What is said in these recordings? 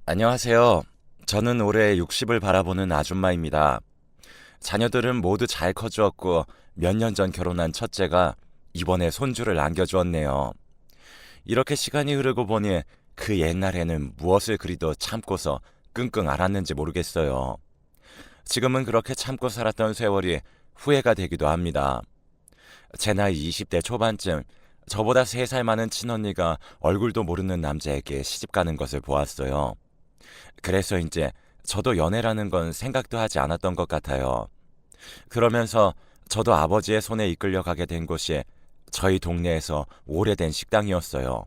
안녕하세요. 저는 올해 60을 바라보는 아줌마입니다. 자녀들은 모두 잘 커주었고 몇 년 전 결혼한 첫째가 이번에 손주를 안겨주었네요. 이렇게 시간이 흐르고 보니 그 옛날에는 무엇을 그리도 참고서 끙끙 앓았는지 모르겠어요. 지금은 그렇게 참고 살았던 세월이 후회가 되기도 합니다. 제 나이 20대 초반쯤 저보다 3살 많은 친언니가 얼굴도 모르는 남자에게 시집가는 것을 보았어요. 그래서 이제 저도 연애라는 건 생각도 하지 않았던 것 같아요. 그러면서 저도 아버지의 손에 이끌려 가게 된 곳이 저희 동네에서 오래된 식당이었어요.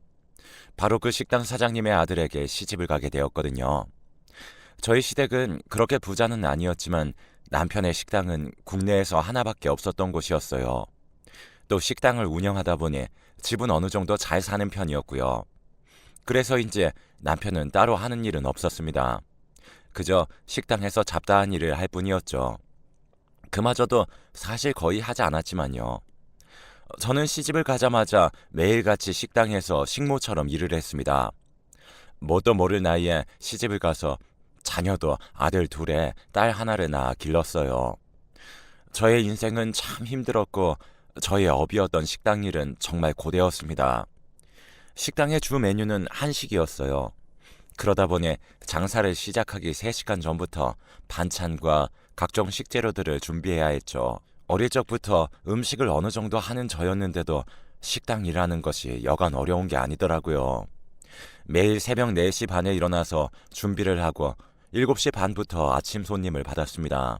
바로 그 식당 사장님의 아들에게 시집을 가게 되었거든요. 저희 시댁은 그렇게 부자는 아니었지만 남편의 식당은 국내에서 하나밖에 없었던 곳이었어요. 또 식당을 운영하다 보니 집은 어느 정도 잘 사는 편이었고요. 그래서 이제 남편은 따로 하는 일은 없었습니다. 그저 식당에서 잡다한 일을 할 뿐이었죠. 그마저도 사실 거의 하지 않았지만요. 저는 시집을 가자마자 매일같이 식당에서 식모처럼 일을 했습니다. 뭣도 모를 나이에 시집을 가서 자녀도 아들 둘에 딸 하나를 낳아 길렀어요. 저의 인생은 참 힘들었고 저의 업이었던 식당 일은 정말 고되었습니다. 식당의 주 메뉴는 한식이었어요. 그러다 보니 장사를 시작하기 3시간 전부터 반찬과 각종 식재료들을 준비해야 했죠. 어릴 적부터 음식을 어느 정도 하는 저였는데도 식당 일하는 것이 여간 어려운 게 아니더라고요. 매일 새벽 4시 반에 일어나서 준비를 하고 7시 반부터 아침 손님을 받았습니다.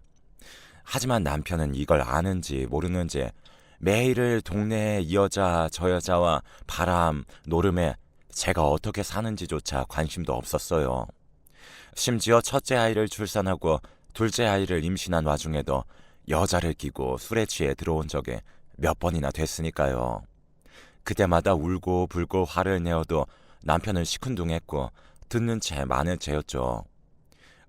하지만 남편은 이걸 아는지 모르는지 매일을 동네의 이 여자 저 여자와 바람, 노름에 제가 어떻게 사는지조차 관심도 없었어요. 심지어 첫째 아이를 출산하고 둘째 아이를 임신한 와중에도 여자를 끼고 술에 취해 들어온 적이 몇 번이나 됐으니까요. 그때마다 울고 불고 화를 내어도 남편은 시큰둥했고 듣는 채 마는 채였죠.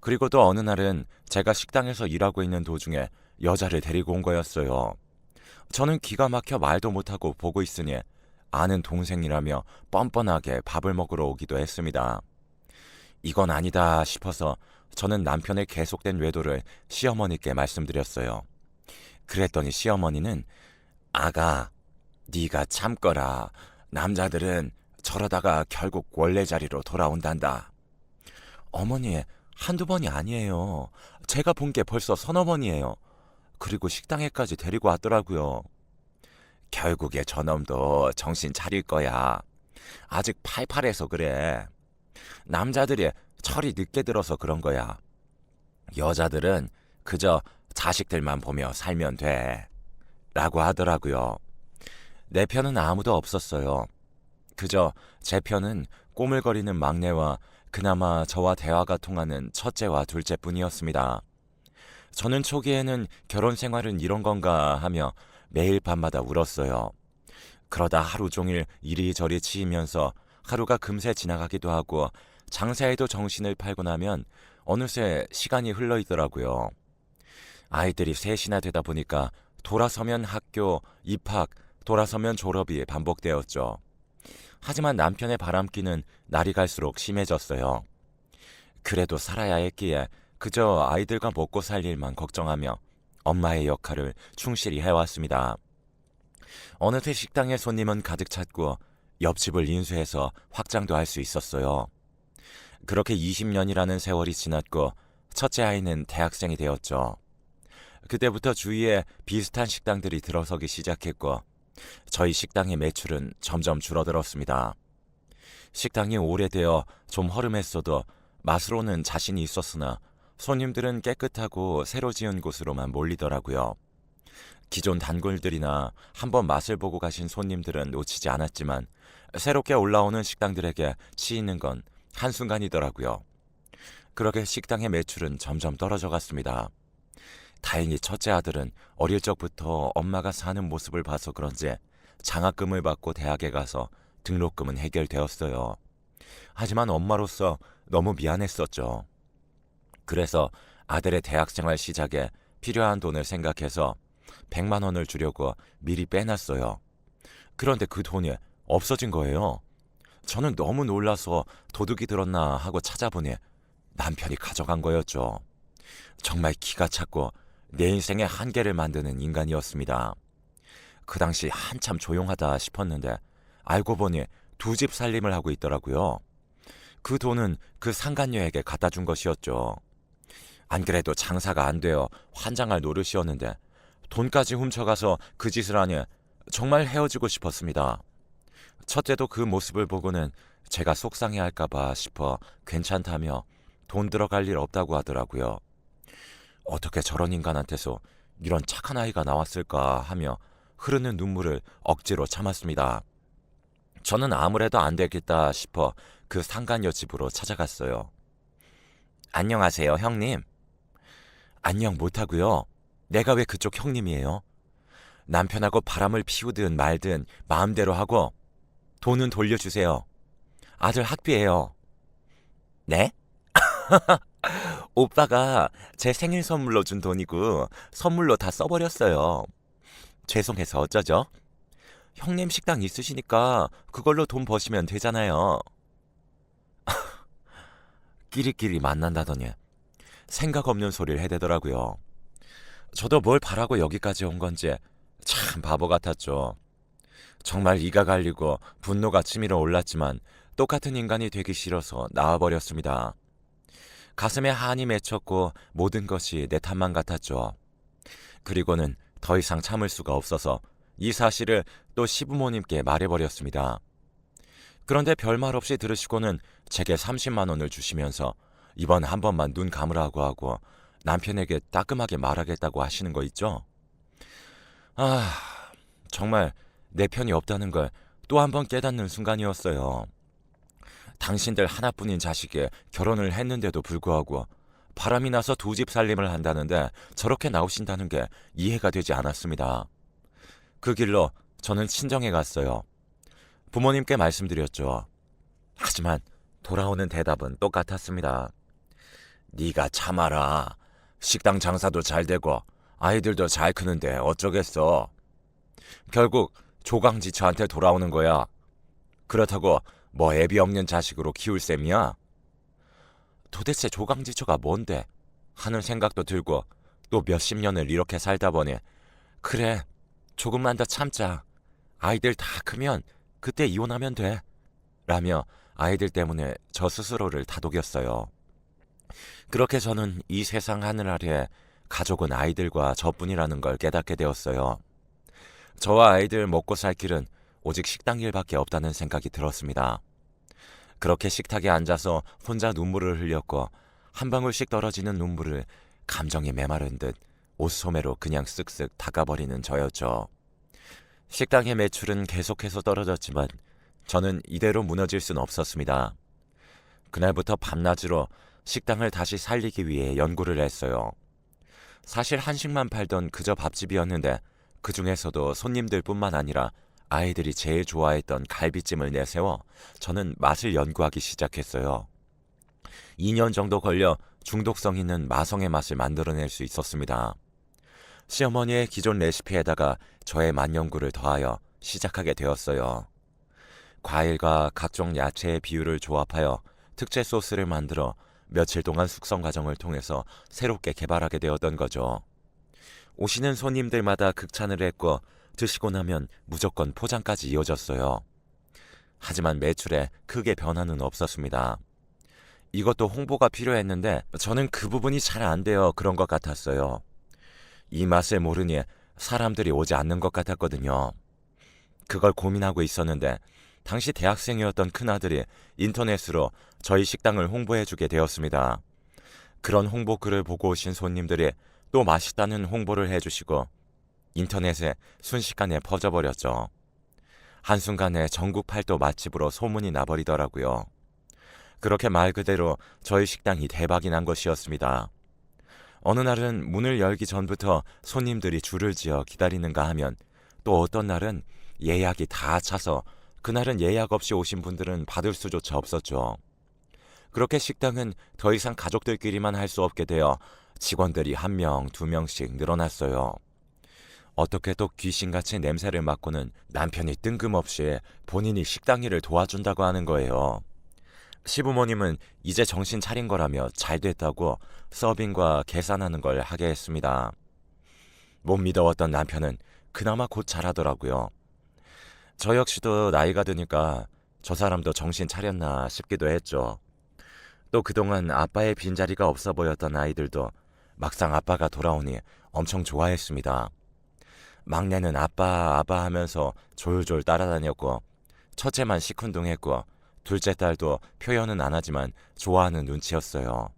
그리고 또 어느 날은 제가 식당에서 일하고 있는 도중에 여자를 데리고 온 거였어요. 저는 기가 막혀 말도 못하고 보고 있으니 아는 동생이라며 뻔뻔하게 밥을 먹으러 오기도 했습니다. 이건 아니다 싶어서 저는 남편의 계속된 외도를 시어머니께 말씀드렸어요. 그랬더니 시어머니는 아가, 네가 참거라. 남자들은 저러다가 결국 원래 자리로 돌아온단다. 어머니, 한두 번이 아니에요. 제가 본 게 벌써 서너 번이에요. 그리고 식당에까지 데리고 왔더라고요. 결국에 저놈도 정신 차릴 거야. 아직 팔팔해서 그래. 남자들이 철이 늦게 들어서 그런 거야. 여자들은 그저 자식들만 보며 살면 돼. 라고 하더라고요. 내 편은 아무도 없었어요. 그저 제 편은 꼬물거리는 막내와 그나마 저와 대화가 통하는 첫째와 둘째뿐이었습니다. 저는 초기에는 결혼 생활은 이런 건가 하며 매일 밤마다 울었어요. 그러다 하루 종일 이리저리 치이면서 하루가 금세 지나가기도 하고 장사에도 정신을 팔고 나면 어느새 시간이 흘러 있더라고요. 아이들이 셋이나 되다 보니까 돌아서면 학교, 입학, 돌아서면 졸업이 반복되었죠. 하지만 남편의 바람기는 날이 갈수록 심해졌어요. 그래도 살아야 했기에 그저 아이들과 먹고 살 일만 걱정하며 엄마의 역할을 충실히 해왔습니다. 어느새 식당에 손님은 가득 찼고 옆집을 인수해서 확장도 할 수 있었어요. 그렇게 20년이라는 세월이 지났고 첫째 아이는 대학생이 되었죠. 그때부터 주위에 비슷한 식당들이 들어서기 시작했고 저희 식당의 매출은 점점 줄어들었습니다. 식당이 오래되어 좀 허름했어도 맛으로는 자신이 있었으나 손님들은 깨끗하고 새로 지은 곳으로만 몰리더라고요. 기존 단골들이나 한번 맛을 보고 가신 손님들은 놓치지 않았지만 새롭게 올라오는 식당들에게 치이는 건 한순간이더라고요. 그렇게 식당의 매출은 점점 떨어져 갔습니다. 다행히 첫째 아들은 어릴 적부터 엄마가 사는 모습을 봐서 그런지 장학금을 받고 대학에 가서 등록금은 해결되었어요. 하지만 엄마로서 너무 미안했었죠. 그래서 아들의 대학생활 시작에 필요한 돈을 생각해서 100만 원을 주려고 미리 빼놨어요. 그런데 그 돈이 없어진 거예요. 저는 너무 놀라서 도둑이 들었나 하고 찾아보니 남편이 가져간 거였죠. 정말 기가 찼고 내 인생의 한계를 만드는 인간이었습니다. 그 당시 한참 조용하다 싶었는데 알고 보니 두 집 살림을 하고 있더라고요. 그 돈은 그 상간녀에게 갖다 준 것이었죠. 안 그래도 장사가 안 되어 환장할 노릇이었는데 돈까지 훔쳐가서 그 짓을 하니 정말 헤어지고 싶었습니다. 첫째도 그 모습을 보고는 제가 속상해할까봐 싶어 괜찮다며 돈 들어갈 일 없다고 하더라고요. 어떻게 저런 인간한테서 이런 착한 아이가 나왔을까 하며 흐르는 눈물을 억지로 참았습니다. 저는 아무래도 안 되겠다 싶어 그 상간녀 집으로 찾아갔어요. 안녕하세요, 형님. 안녕 못하고요. 내가 왜 그쪽 형님이에요? 남편하고 바람을 피우든 말든 마음대로 하고 돈은 돌려주세요. 아들 학비예요. 네? 오빠가 제 생일 선물로 준 돈이고 선물로 다 써버렸어요. 죄송해서 어쩌죠? 형님 식당 있으시니까 그걸로 돈 버시면 되잖아요. 끼리끼리 만난다더니 생각 없는 소리를 해대더라고요. 저도 뭘 바라고 여기까지 온 건지 참 바보 같았죠. 정말 이가 갈리고 분노가 치밀어 올랐지만 똑같은 인간이 되기 싫어서 나와버렸습니다. 가슴에 한이 맺혔고 모든 것이 내 탓만 같았죠. 그리고는 더 이상 참을 수가 없어서 이 사실을 또 시부모님께 말해버렸습니다. 그런데 별말 없이 들으시고는 제게 30만 원을 주시면서 이번 한 번만 눈 감으라고 하고 남편에게 따끔하게 말하겠다고 하시는 거 있죠? 아, 정말 내 편이 없다는 걸 또 한 번 깨닫는 순간이었어요. 당신들 하나뿐인 자식에 결혼을 했는데도 불구하고 바람이 나서 두 집 살림을 한다는데 저렇게 나오신다는 게 이해가 되지 않았습니다. 그 길로 저는 친정에 갔어요. 부모님께 말씀드렸죠. 하지만 돌아오는 대답은 똑같았습니다. 네가 참아라. 식당 장사도 잘 되고 아이들도 잘 크는데 어쩌겠어. 결국 조강지처한테 돌아오는 거야. 그렇다고 뭐 애비 없는 자식으로 키울 셈이야? 도대체 조강지처가 뭔데? 하는 생각도 들고 또 몇십 년을 이렇게 살다 보니 그래, 조금만 더 참자. 아이들 다 크면 그때 이혼하면 돼. 라며 아이들 때문에 저 스스로를 다독였어요. 그렇게 저는 이 세상 하늘 아래 가족은 아이들과 저뿐이라는 걸 깨닫게 되었어요. 저와 아이들 먹고 살 길은 오직 식당 일밖에 없다는 생각이 들었습니다. 그렇게 식탁에 앉아서 혼자 눈물을 흘렸고 한 방울씩 떨어지는 눈물을 감정이 메마른 듯 옷소매로 그냥 쓱쓱 닦아버리는 저였죠. 식당의 매출은 계속해서 떨어졌지만 저는 이대로 무너질 순 없었습니다. 그날부터 밤낮으로 식당을 다시 살리기 위해 연구를 했어요. 사실 한식만 팔던 그저 밥집이었는데 그 중에서도 손님들뿐만 아니라 아이들이 제일 좋아했던 갈비찜을 내세워 저는 맛을 연구하기 시작했어요. 2년 정도 걸려 중독성 있는 마성의 맛을 만들어낼 수 있었습니다. 시어머니의 기존 레시피에다가 저의 맛 연구를 더하여 시작하게 되었어요. 과일과 각종 야채의 비율을 조합하여 특제 소스를 만들어 며칠 동안 숙성 과정을 통해서 새롭게 개발하게 되었던 거죠. 오시는 손님들마다 극찬을 했고 드시고 나면 무조건 포장까지 이어졌어요. 하지만 매출에 크게 변화는 없었습니다. 이것도 홍보가 필요했는데 저는 그 부분이 잘 안 되어 그런 것 같았어요. 이 맛을 모르니 사람들이 오지 않는 것 같았거든요. 그걸 고민하고 있었는데 당시 대학생이었던 큰아들이 인터넷으로 저희 식당을 홍보해주게 되었습니다. 그런 홍보 글을 보고 오신 손님들이 또 맛있다는 홍보를 해주시고 인터넷에 순식간에 퍼져버렸죠. 한순간에 전국 팔도 맛집으로 소문이 나버리더라고요. 그렇게 말 그대로 저희 식당이 대박이 난 것이었습니다. 어느 날은 문을 열기 전부터 손님들이 줄을 지어 기다리는가 하면 또 어떤 날은 예약이 다 차서 그날은 예약 없이 오신 분들은 받을 수조차 없었죠. 그렇게 식당은 더 이상 가족들끼리만 할 수 없게 되어 직원들이 1명, 2명씩 늘어났어요. 어떻게 또 귀신같이 냄새를 맡고는 남편이 뜬금없이 본인이 식당 일을 도와준다고 하는 거예요. 시부모님은 이제 정신 차린 거라며 잘 됐다고 서빙과 계산하는 걸 하게 했습니다. 못 믿어왔던 남편은 그나마 곧 잘하더라고요. 저 역시도 나이가 드니까 저 사람도 정신 차렸나 싶기도 했죠. 또 그동안 아빠의 빈자리가 없어 보였던 아이들도 막상 아빠가 돌아오니 엄청 좋아했습니다. 막내는 아빠 아빠 하면서 졸졸 따라다녔고, 첫째만 시큰둥했고, 둘째 딸도 표현은 안 하지만 좋아하는 눈치였어요.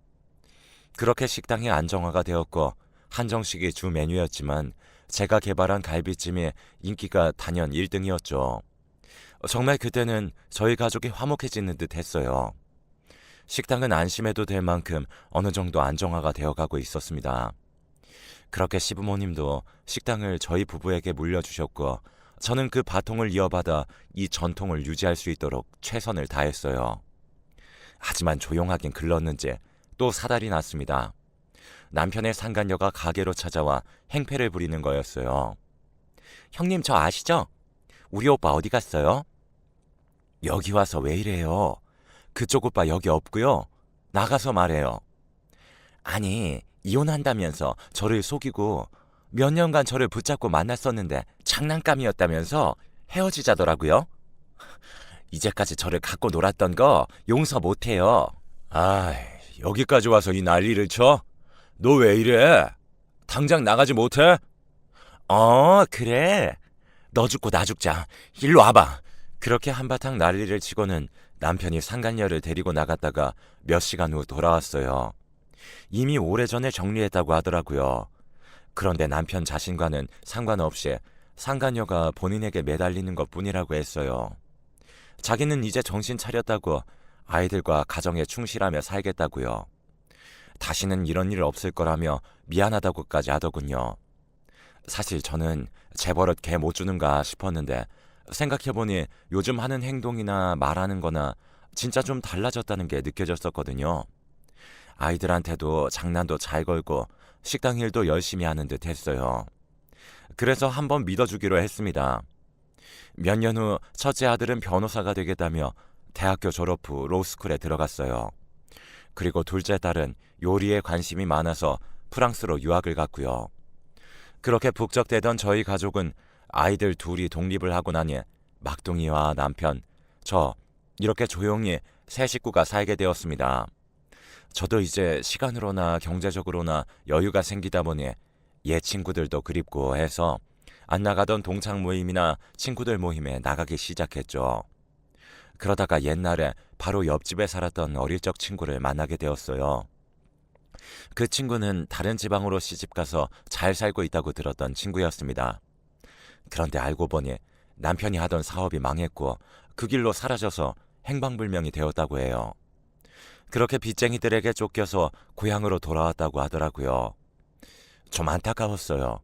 그렇게 식당이 안정화가 되었고, 한정식이 주 메뉴였지만 제가 개발한 갈비찜이 인기가 단연 1등이었죠. 정말 그때는 저희 가족이 화목해지는 듯 했어요. 식당은 안심해도 될 만큼 어느 정도 안정화가 되어가고 있었습니다. 그렇게 시부모님도 식당을 저희 부부에게 물려주셨고, 저는 그 바통을 이어받아 이 전통을 유지할 수 있도록 최선을 다했어요. 하지만 조용하긴 글렀는지 또 사달이 났습니다. 남편의 상간녀가 가게로 찾아와 행패를 부리는 거였어요. 형님, 저 아시죠? 우리 오빠 어디 갔어요? 여기 와서 왜 이래요? 그쪽 오빠 여기 없고요. 나가서 말해요. 아니, 이혼한다면서 저를 속이고 몇 년간 저를 붙잡고 만났었는데 장난감이었다면서 헤어지자더라고요. 이제까지 저를 갖고 놀았던 거 용서 못해요. 아, 여기까지 와서 이 난리를 쳐? 너 왜 이래? 당장 나가지 못해? 그래. 너 죽고 나 죽자. 일로 와봐. 그렇게 한바탕 난리를 치고는 남편이 상간녀를 데리고 나갔다가 몇 시간 후 돌아왔어요. 이미 오래전에 정리했다고 하더라고요. 그런데 남편 자신과는 상관없이 상간녀가 본인에게 매달리는 것뿐이라고 했어요. 자기는 이제 정신 차렸다고, 아이들과 가정에 충실하며 살겠다고요. 다시는 이런 일 없을 거라며 미안하다고까지 하더군요. 사실 저는 제 버릇 개 못 주는가 싶었는데, 생각해보니 요즘 하는 행동이나 말하는 거나 진짜 좀 달라졌다는 게 느껴졌었거든요. 아이들한테도 장난도 잘 걸고 식당 일도 열심히 하는 듯 했어요. 그래서 한번 믿어주기로 했습니다. 몇 년 후 첫째 아들은 변호사가 되겠다며 대학교 졸업 후 로스쿨에 들어갔어요. 그리고 둘째 딸은 요리에 관심이 많아서 프랑스로 유학을 갔고요. 그렇게 북적대던 저희 가족은 아이들 둘이 독립을 하고 나니 막둥이와 남편, 저 이렇게 조용히 세 식구가 살게 되었습니다. 저도 이제 시간으로나 경제적으로나 여유가 생기다 보니 옛 친구들도 그립고 해서 안 나가던 동창 모임이나 친구들 모임에 나가기 시작했죠. 그러다가 옛날에 바로 옆집에 살았던 어릴 적 친구를 만나게 되었어요. 그 친구는 다른 지방으로 시집가서 잘 살고 있다고 들었던 친구였습니다. 그런데 알고 보니 남편이 하던 사업이 망했고 그 길로 사라져서 행방불명이 되었다고 해요. 그렇게 빚쟁이들에게 쫓겨서 고향으로 돌아왔다고 하더라고요. 좀 안타까웠어요.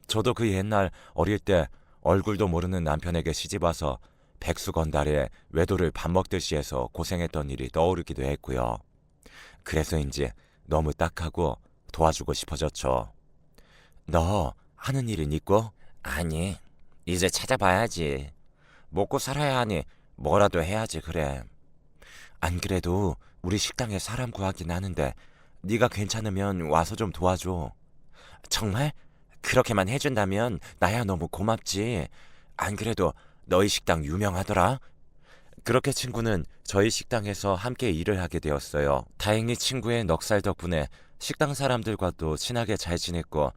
저도 그 옛날 어릴 때 얼굴도 모르는 남편에게 시집와서 백수건달에 외도를 밥 먹듯이 해서 고생했던 일이 떠오르기도 했고요. 그래서인지 너무 딱하고 도와주고 싶어졌죠. 너 하는 일은 있고? 아니, 이제 찾아봐야지. 먹고 살아야 하니 뭐라도 해야지 그래. 안 그래도 우리 식당에 사람 구하긴 하는데 네가 괜찮으면 와서 좀 도와줘. 정말? 그렇게만 해준다면 나야 너무 고맙지. 안 그래도 너희 식당 유명하더라. 그렇게 친구는 저희 식당에서 함께 일을 하게 되었어요. 다행히 친구의 넉살 덕분에 식당 사람들과도 친하게 잘 지냈고,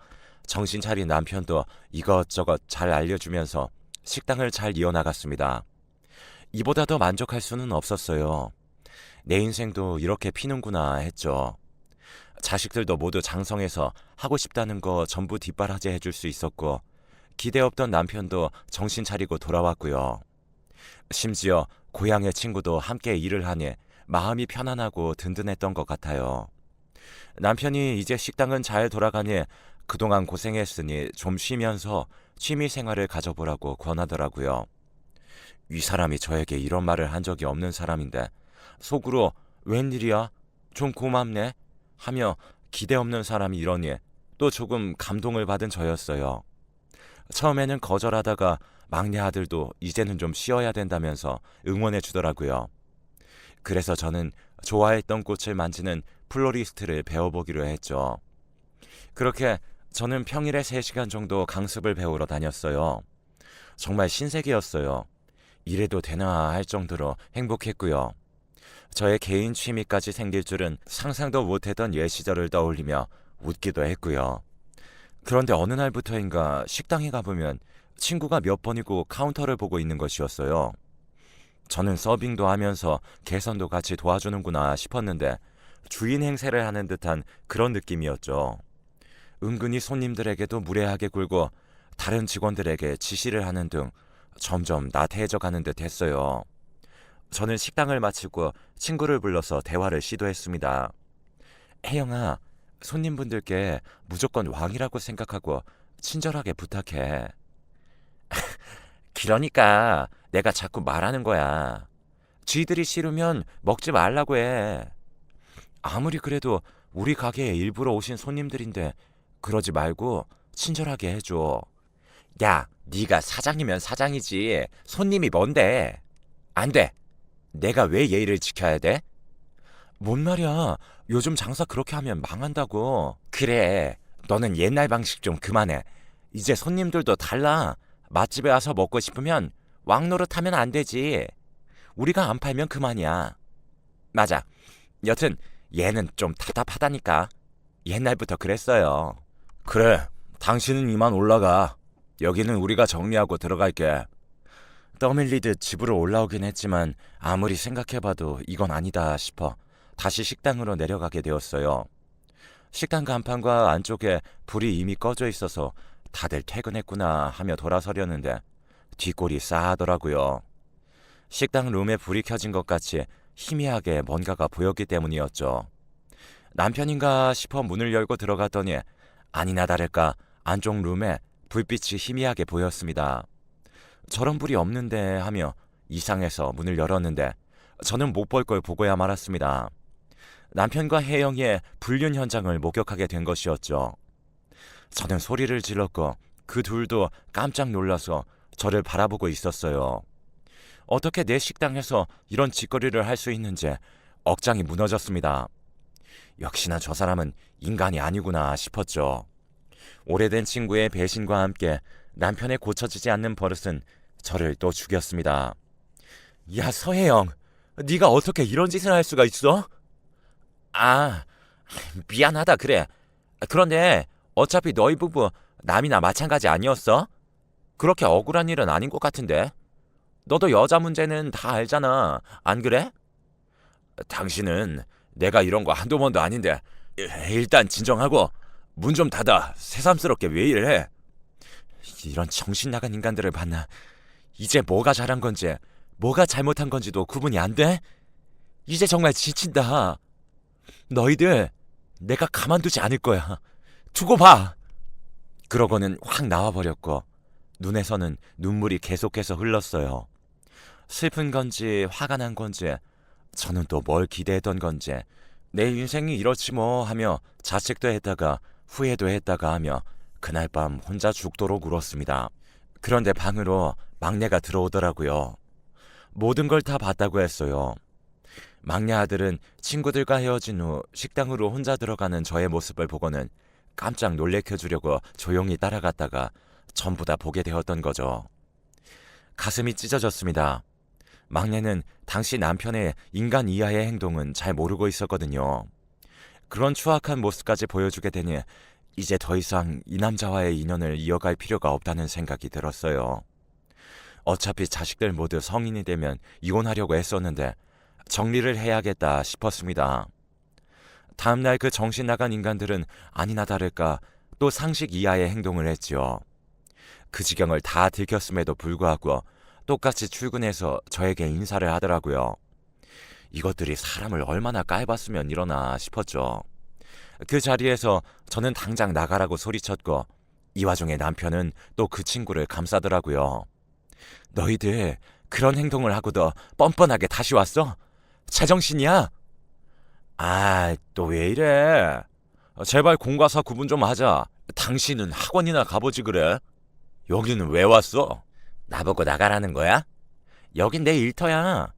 정신 차린 남편도 이것저것 잘 알려주면서 식당을 잘 이어나갔습니다. 이보다 더 만족할 수는 없었어요. 내 인생도 이렇게 피는구나 했죠. 자식들도 모두 장성해서 하고 싶다는 거 전부 뒷바라지 해줄 수 있었고, 기대 없던 남편도 정신 차리고 돌아왔고요. 심지어 고향의 친구도 함께 일을 하니 마음이 편안하고 든든했던 것 같아요. 남편이 이제 식당은 잘 돌아가니 그동안 고생했으니 좀 쉬면서 취미 생활을 가져보라고 권하더라고요. 이 사람이 저에게 이런 말을 한 적이 없는 사람인데 속으로 웬일이야? 좀 고맙네? 하며 기대 없는 사람이 이러니 또 조금 감동을 받은 저였어요. 처음에는 거절하다가 막내 아들도 이제는 좀 쉬어야 된다면서 응원해 주더라고요. 그래서 저는 좋아했던 꽃을 만지는 플로리스트를 배워보기로 했죠. 그렇게 저는 평일에 3시간 정도 강습을 배우러 다녔어요. 정말 신세계였어요. 이래도 되나 할 정도로 행복했고요. 저의 개인 취미까지 생길 줄은 상상도 못했던 옛 시절을 떠올리며 웃기도 했고요. 그런데 어느 날부터인가 식당에 가보면 친구가 몇 번이고 카운터를 보고 있는 것이었어요. 저는 서빙도 하면서 개선도 같이 도와주는구나 싶었는데 주인 행세를 하는 듯한 그런 느낌이었죠. 은근히 손님들에게도 무례하게 굴고 다른 직원들에게 지시를 하는 등 점점 나태해져 가는 듯 했어요. 저는 식당을 마치고 친구를 불러서 대화를 시도했습니다. 혜영아, 손님분들께 무조건 왕이라고 생각하고 친절하게 부탁해. 그러니까 내가 자꾸 말하는 거야. 쥐들이 싫으면 먹지 말라고 해. 아무리 그래도 우리 가게에 일부러 오신 손님들인데 그러지 말고 친절하게 해줘. 야, 네가 사장이면 사장이지. 손님이 뭔데? 안 돼. 내가 왜 예의를 지켜야 돼? 뭔 말이야. 요즘 장사 그렇게 하면 망한다고. 그래. 너는 옛날 방식 좀 그만해. 이제 손님들도 달라. 맛집에 와서 먹고 싶으면 왕노릇하면 안 되지. 우리가 안 팔면 그만이야. 맞아. 여튼 얘는 좀 답답하다니까. 옛날부터 그랬어요. 그래. 당신은 이만 올라가. 여기는 우리가 정리하고 들어갈게. 떠밀리듯 집으로 올라오긴 했지만 아무리 생각해봐도 이건 아니다 싶어 다시 식당으로 내려가게 되었어요. 식당 간판과 안쪽에 불이 이미 꺼져 있어서 다들 퇴근했구나 하며 돌아서려는데 뒷골이 싸하더라고요. 식당 룸에 불이 켜진 것 같이 희미하게 뭔가가 보였기 때문이었죠. 남편인가 싶어 문을 열고 들어갔더니 아니나 다를까 안쪽 룸에 불빛이 희미하게 보였습니다. 저런 불이 없는데 하며 이상해서 문을 열었는데 저는 못 볼 걸 보고야 말았습니다. 남편과 혜영이의 불륜 현장을 목격하게 된 것이었죠. 저는 소리를 질렀고 그 둘도 깜짝 놀라서 저를 바라보고 있었어요. 어떻게 내 식당에서 이런 짓거리를 할 수 있는지 억장이 무너졌습니다. 역시나 저 사람은 인간이 아니구나 싶었죠. 오래된 친구의 배신과 함께 남편의 고쳐지지 않는 버릇은 저를 또 죽였습니다. 야, 서혜영, 네가 어떻게 이런 짓을 할 수가 있어? 아, 미안하다 그래. 그런데 어차피 너희 부부 남이나 마찬가지 아니었어? 그렇게 억울한 일은 아닌 것 같은데. 너도 여자 문제는 다 알잖아. 안 그래? 당신은 내가 이런 거 한두 번도 아닌데 일단 진정하고 문 좀 닫아. 새삼스럽게 왜 이래? 이런 정신 나간 인간들을 봤나. 이제 뭐가 잘한 건지 뭐가 잘못한 건지도 구분이 안 돼? 이제 정말 지친다. 너희들 내가 가만두지 않을 거야. 두고 봐. 그러고는 확 나와버렸고 눈에서는 눈물이 계속해서 흘렀어요. 슬픈 건지 화가 난 건지 저는 또 뭘 기대했던 건지 내 인생이 이렇지 뭐 하며 자책도 했다가 후회도 했다가 하며 그날 밤 혼자 죽도록 울었습니다. 그런데 방으로 막내가 들어오더라고요. 모든 걸 다 봤다고 했어요. 막내 아들은 친구들과 헤어진 후 식당으로 혼자 들어가는 저의 모습을 보고는 깜짝 놀래켜주려고 조용히 따라갔다가 전부 다 보게 되었던 거죠. 가슴이 찢어졌습니다. 막내는 당시 남편의 인간 이하의 행동은 잘 모르고 있었거든요. 그런 추악한 모습까지 보여주게 되니 이제 더 이상 이 남자와의 인연을 이어갈 필요가 없다는 생각이 들었어요. 어차피 자식들 모두 성인이 되면 이혼하려고 했었는데 정리를 해야겠다 싶었습니다. 다음날 그 정신 나간 인간들은 아니나 다를까 또 상식 이하의 행동을 했지요. 그 지경을 다 들켰음에도 불구하고 똑같이 출근해서 저에게 인사를 하더라고요. 이것들이 사람을 얼마나 깔봤으면 이러나 싶었죠. 그 자리에서 저는 당장 나가라고 소리쳤고 이 와중에 남편은 또 그 친구를 감싸더라고요. 너희들 그런 행동을 하고도 뻔뻔하게 다시 왔어? 제정신이야? 아, 또 왜 이래? 제발 공과사 구분 좀 하자. 당신은 학원이나 가보지 그래? 여기는 왜 왔어? 나보고 나가라는 거야? 여긴 내 일터야.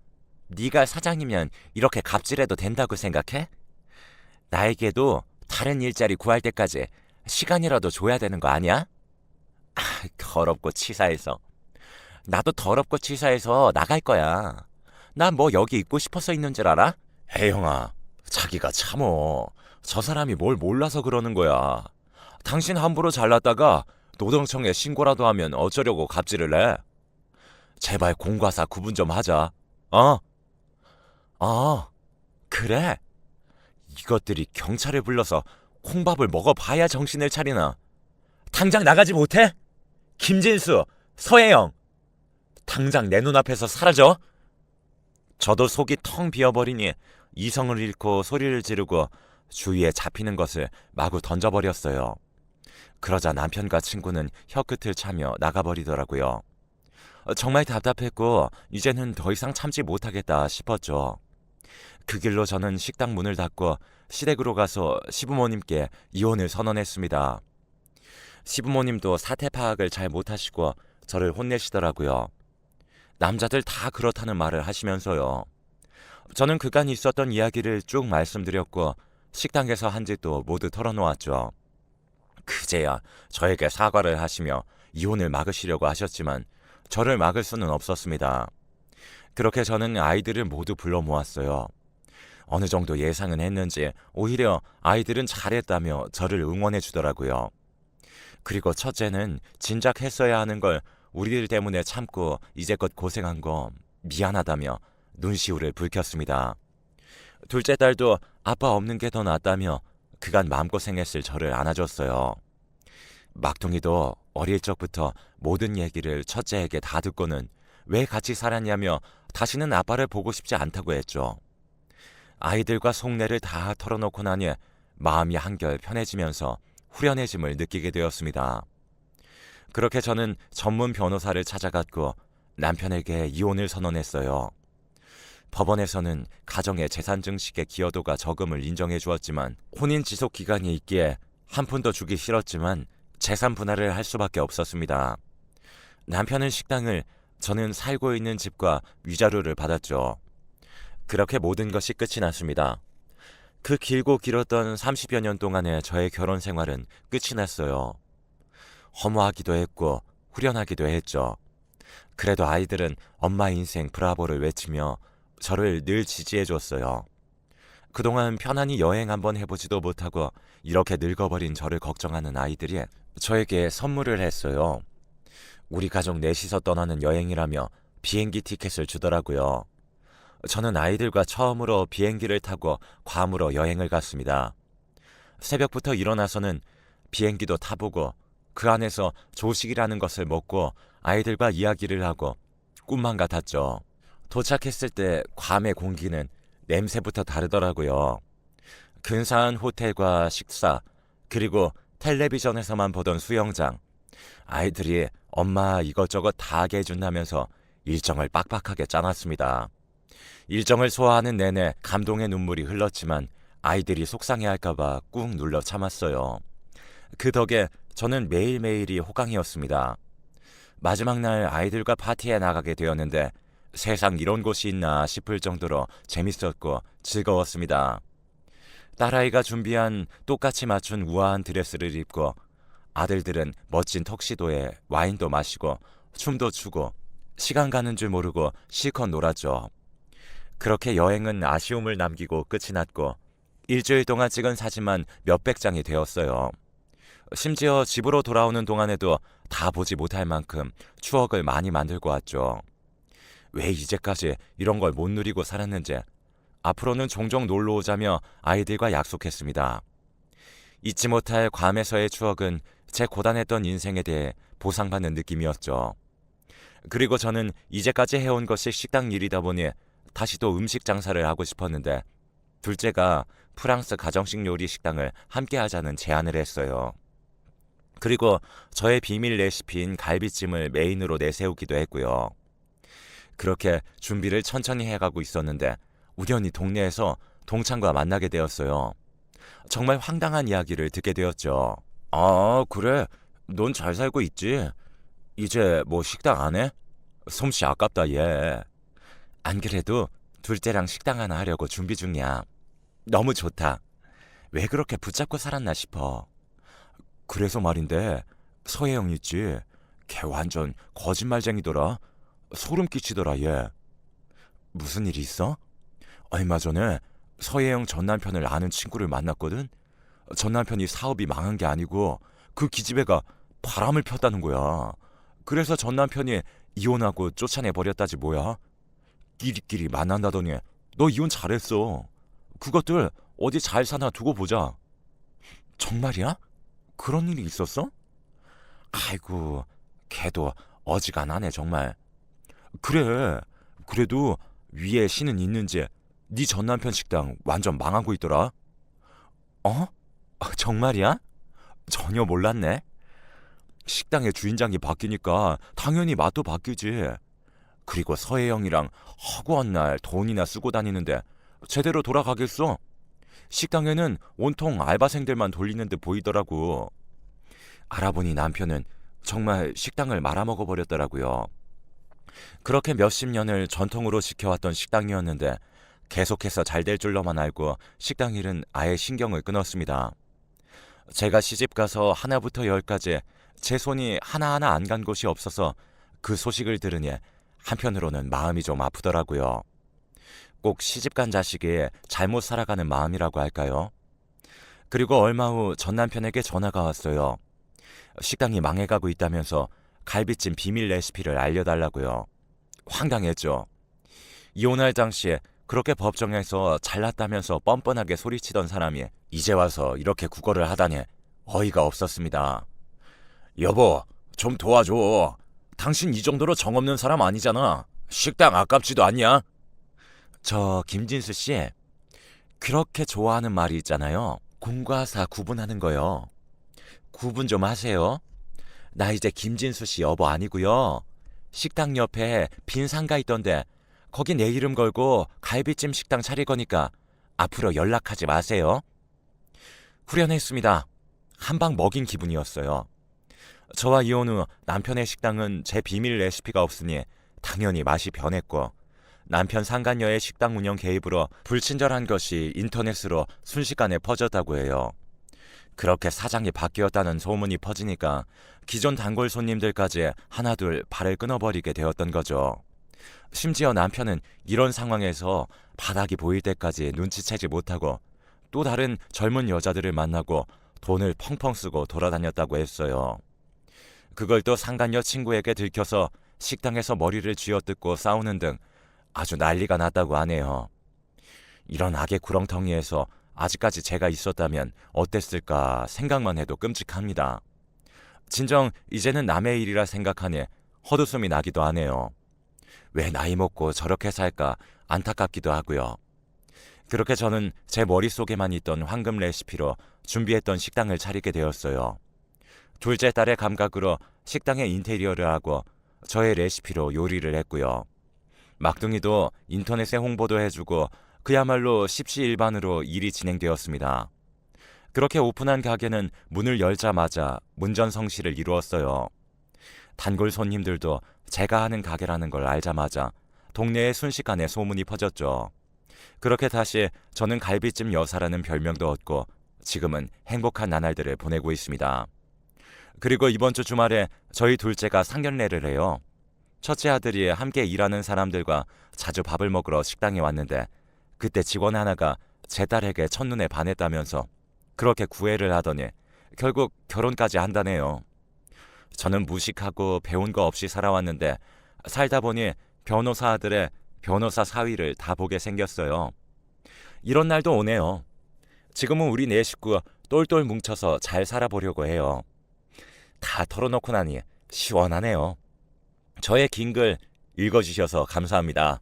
네가 사장이면 이렇게 갑질해도 된다고 생각해? 나에게도 다른 일자리 구할 때까지 시간이라도 줘야 되는 거 아니야? 아, 더럽고 치사해서. 나도 더럽고 치사해서 나갈 거야. 난 뭐 여기 있고 싶어서 있는 줄 알아? 혜영아, 자기가 참어. 저 사람이 뭘 몰라서 그러는 거야. 당신 함부로 잘났다가 노동청에 신고라도 하면 어쩌려고 갑질을 해? 제발 공과 사 구분 좀 하자. 어? 그래? 이것들이 경찰을 불러서 콩밥을 먹어봐야 정신을 차리나. 당장 나가지 못해? 김진수, 서혜영, 당장 내 눈앞에서 사라져. 저도 속이 텅 비어버리니 이성을 잃고 소리를 지르고 주위에 잡히는 것을 마구 던져버렸어요. 그러자 남편과 친구는 혀끝을 차며 나가버리더라고요. 정말 답답했고 이제는 더 이상 참지 못하겠다 싶었죠. 그 길로 저는 식당 문을 닫고 시댁으로 가서 시부모님께 이혼을 선언했습니다. 시부모님도 사태 파악을 잘 못하시고 저를 혼내시더라고요. 남자들 다 그렇다는 말을 하시면서요. 저는 그간 있었던 이야기를 쭉 말씀드렸고 식당에서 한 짓도 모두 털어놓았죠. 그제야 저에게 사과를 하시며 이혼을 막으시려고 하셨지만 저를 막을 수는 없었습니다. 그렇게 저는 아이들을 모두 불러 모았어요. 어느 정도 예상은 했는지 오히려 아이들은 잘했다며 저를 응원해 주더라고요. 그리고 첫째는 진작 했어야 하는 걸 우리들 때문에 참고 이제껏 고생한 거 미안하다며 눈시울을 붉혔습니다. 둘째 딸도 아빠 없는 게 더 낫다며 그간 마음고생했을 저를 안아줬어요. 막둥이도 어릴 적부터 모든 얘기를 첫째에게 다 듣고는 왜 같이 살았냐며 다시는 아빠를 보고 싶지 않다고 했죠. 아이들과 속내를 다 털어놓고 나니 마음이 한결 편해지면서 후련해짐을 느끼게 되었습니다. 그렇게 저는 전문 변호사를 찾아갔고 남편에게 이혼을 선언했어요. 법원에서는 가정의 재산 증식의 기여도가 적음을 인정해 주었지만 혼인 지속 기간이 있기에 한 푼도 주기 싫었지만 재산 분할을 할 수밖에 없었습니다. 남편은 식당을, 저는 살고 있는 집과 위자료를 받았죠. 그렇게 모든 것이 끝이 났습니다. 그 길고 길었던 30여 년 동안의 저의 결혼 생활은 끝이 났어요. 허무하기도 했고 후련하기도 했죠. 그래도 아이들은 엄마 인생 브라보를 외치며 저를 늘 지지해 줬어요. 그동안 편안히 여행 한번 해보지도 못하고 이렇게 늙어버린 저를 걱정하는 아이들이 저에게 선물을 했어요. 우리 가족 넷이서 떠나는 여행이라며 비행기 티켓을 주더라고요. 저는 아이들과 처음으로 비행기를 타고 괌으로 여행을 갔습니다. 새벽부터 일어나서는 비행기도 타보고 그 안에서 조식이라는 것을 먹고 아이들과 이야기를 하고 꿈만 같았죠. 도착했을 때 괌의 공기는 냄새부터 다르더라고요. 근사한 호텔과 식사, 그리고 텔레비전에서만 보던 수영장. 아이들이 엄마 이것저것 다 하게 해준다면서 일정을 빡빡하게 짜놨습니다. 일정을 소화하는 내내 감동의 눈물이 흘렀지만 아이들이 속상해할까봐 꾹 눌러 참았어요. 그 덕에 저는 매일매일이 호강이었습니다. 마지막 날 아이들과 파티에 나가게 되었는데 세상 이런 곳이 있나 싶을 정도로 재밌었고 즐거웠습니다. 딸아이가 준비한 똑같이 맞춘 우아한 드레스를 입고 아들들은 멋진 턱시도에 와인도 마시고 춤도 추고 시간 가는 줄 모르고 실컷 놀았죠. 그렇게 여행은 아쉬움을 남기고 끝이 났고 일주일 동안 찍은 사진만 몇백 장이 되었어요. 심지어 집으로 돌아오는 동안에도 다 보지 못할 만큼 추억을 많이 만들고 왔죠. 왜 이제까지 이런 걸 못 누리고 살았는지 앞으로는 종종 놀러 오자며 아이들과 약속했습니다. 잊지 못할 괌에서의 추억은 제 고단했던 인생에 대해 보상받는 느낌이었죠. 그리고 저는 이제까지 해온 것이 식당 일이다 보니 다시 또 음식 장사를 하고 싶었는데 둘째가 프랑스 가정식 요리 식당을 함께 하자는 제안을 했어요. 그리고 저의 비밀 레시피인 갈비찜을 메인으로 내세우기도 했고요. 그렇게 준비를 천천히 해가고 있었는데 우연히 동네에서 동창과 만나게 되었어요. 정말 황당한 이야기를 듣게 되었죠. 아, 그래? 넌 잘 살고 있지? 이제 뭐 식당 안 해? 솜씨 아깝다 얘. 안 그래도 둘째랑 식당 하나 하려고 준비 중이야. 너무 좋다. 왜 그렇게 붙잡고 살았나 싶어. 그래서 말인데 서혜영 있지? 걔 완전 거짓말쟁이더라. 소름 끼치더라 얘. 무슨 일이 있어? 얼마 전에 서혜영 전 남편을 아는 친구를 만났거든. 전 남편이 사업이 망한 게 아니고 그 기집애가 바람을 폈다는 거야. 그래서 전 남편이 이혼하고 쫓아내버렸다지 뭐야. 끼리끼리 만난다더니 너 이혼 잘했어. 그것들 어디 잘 사나 두고 보자. 정말이야? 그런 일이 있었어? 아이고, 걔도 어지간하네 정말. 그래, 그래도 위에 신은 있는지 네 전 남편 식당 완전 망하고 있더라. 어? 정말이야? 전혀 몰랐네. 식당의 주인장이 바뀌니까 당연히 맛도 바뀌지. 그리고 서혜영이랑 허구한 날 돈이나 쓰고 다니는데 제대로 돌아가겠어? 식당에는 온통 알바생들만 돌리는 듯 보이더라고. 알아보니 남편은 정말 식당을 말아먹어 버렸더라고요. 그렇게 몇십 년을 전통으로 지켜왔던 식당이었는데 계속해서 잘 될 줄로만 알고 식당 일은 아예 신경을 끊었습니다. 제가 시집가서 하나부터 열까지 제 손이 하나하나 안 간 곳이 없어서 그 소식을 들으니 한편으로는 마음이 좀 아프더라고요. 꼭 시집간 자식이 잘못 살아가는 마음이라고 할까요? 그리고 얼마 후 전 남편에게 전화가 왔어요. 식당이 망해가고 있다면서 갈비찜 비밀 레시피를 알려달라고요. 황당했죠. 이혼할 당시에 그렇게 법정에서 잘났다면서 뻔뻔하게 소리치던 사람이 이제 와서 이렇게 구걸을 하다니 어이가 없었습니다. 여보, 좀 도와줘. 당신 이 정도로 정없는 사람 아니잖아. 식당 아깝지도 않냐? 저 김진수 씨, 그렇게 좋아하는 말이 있잖아요. 공과 사 구분하는 거요. 구분 좀 하세요. 나 이제 김진수 씨 여보 아니고요. 식당 옆에 빈 상가 있던데 거기 내 이름 걸고 갈비찜 식당 차릴 거니까 앞으로 연락하지 마세요. 후련했습니다. 한 방 먹인 기분이었어요. 저와 이혼 후 남편의 식당은 제 비밀 레시피가 없으니 당연히 맛이 변했고 남편 상간녀의 식당 운영 개입으로 불친절한 것이 인터넷으로 순식간에 퍼졌다고 해요. 그렇게 사장이 바뀌었다는 소문이 퍼지니까 기존 단골 손님들까지 하나둘 발을 끊어버리게 되었던 거죠. 심지어 남편은 이런 상황에서 바닥이 보일 때까지 눈치채지 못하고 또 다른 젊은 여자들을 만나고 돈을 펑펑 쓰고 돌아다녔다고 했어요. 그걸 또 상간녀 친구에게 들켜서 식당에서 머리를 쥐어뜯고 싸우는 등 아주 난리가 났다고 하네요. 이런 악의 구렁텅이에서 아직까지 제가 있었다면 어땠을까 생각만 해도 끔찍합니다. 진정 이제는 남의 일이라 생각하니 헛웃음이 나기도 하네요. 왜 나이 먹고 저렇게 살까 안타깝기도 하고요. 그렇게 저는 제 머릿속에만 있던 황금 레시피로 준비했던 식당을 차리게 되었어요. 둘째 딸의 감각으로 식당의 인테리어를 하고 저의 레시피로 요리를 했고요. 막둥이도 인터넷에 홍보도 해주고 그야말로 십시일반으로 일이 진행되었습니다. 그렇게 오픈한 가게는 문을 열자마자 문전성시를 이루었어요. 단골 손님들도 제가 하는 가게라는 걸 알자마자 동네에 순식간에 소문이 퍼졌죠. 그렇게 다시 저는 갈비찜 여사라는 별명도 얻고 지금은 행복한 나날들을 보내고 있습니다. 그리고 이번 주 주말에 저희 둘째가 상견례를 해요. 첫째 아들이 함께 일하는 사람들과 자주 밥을 먹으러 식당에 왔는데 그때 직원 하나가 제 딸에게 첫눈에 반했다면서 그렇게 구애를 하더니 결국 결혼까지 한다네요. 저는 무식하고 배운 거 없이 살아왔는데 살다 보니 변호사 아들의 변호사 사위를 다 보게 생겼어요. 이런 날도 오네요. 지금은 우리 네 식구 똘똘 뭉쳐서 잘 살아보려고 해요. 다 털어놓고 나니 시원하네요. 저의 긴 글 읽어주셔서 감사합니다.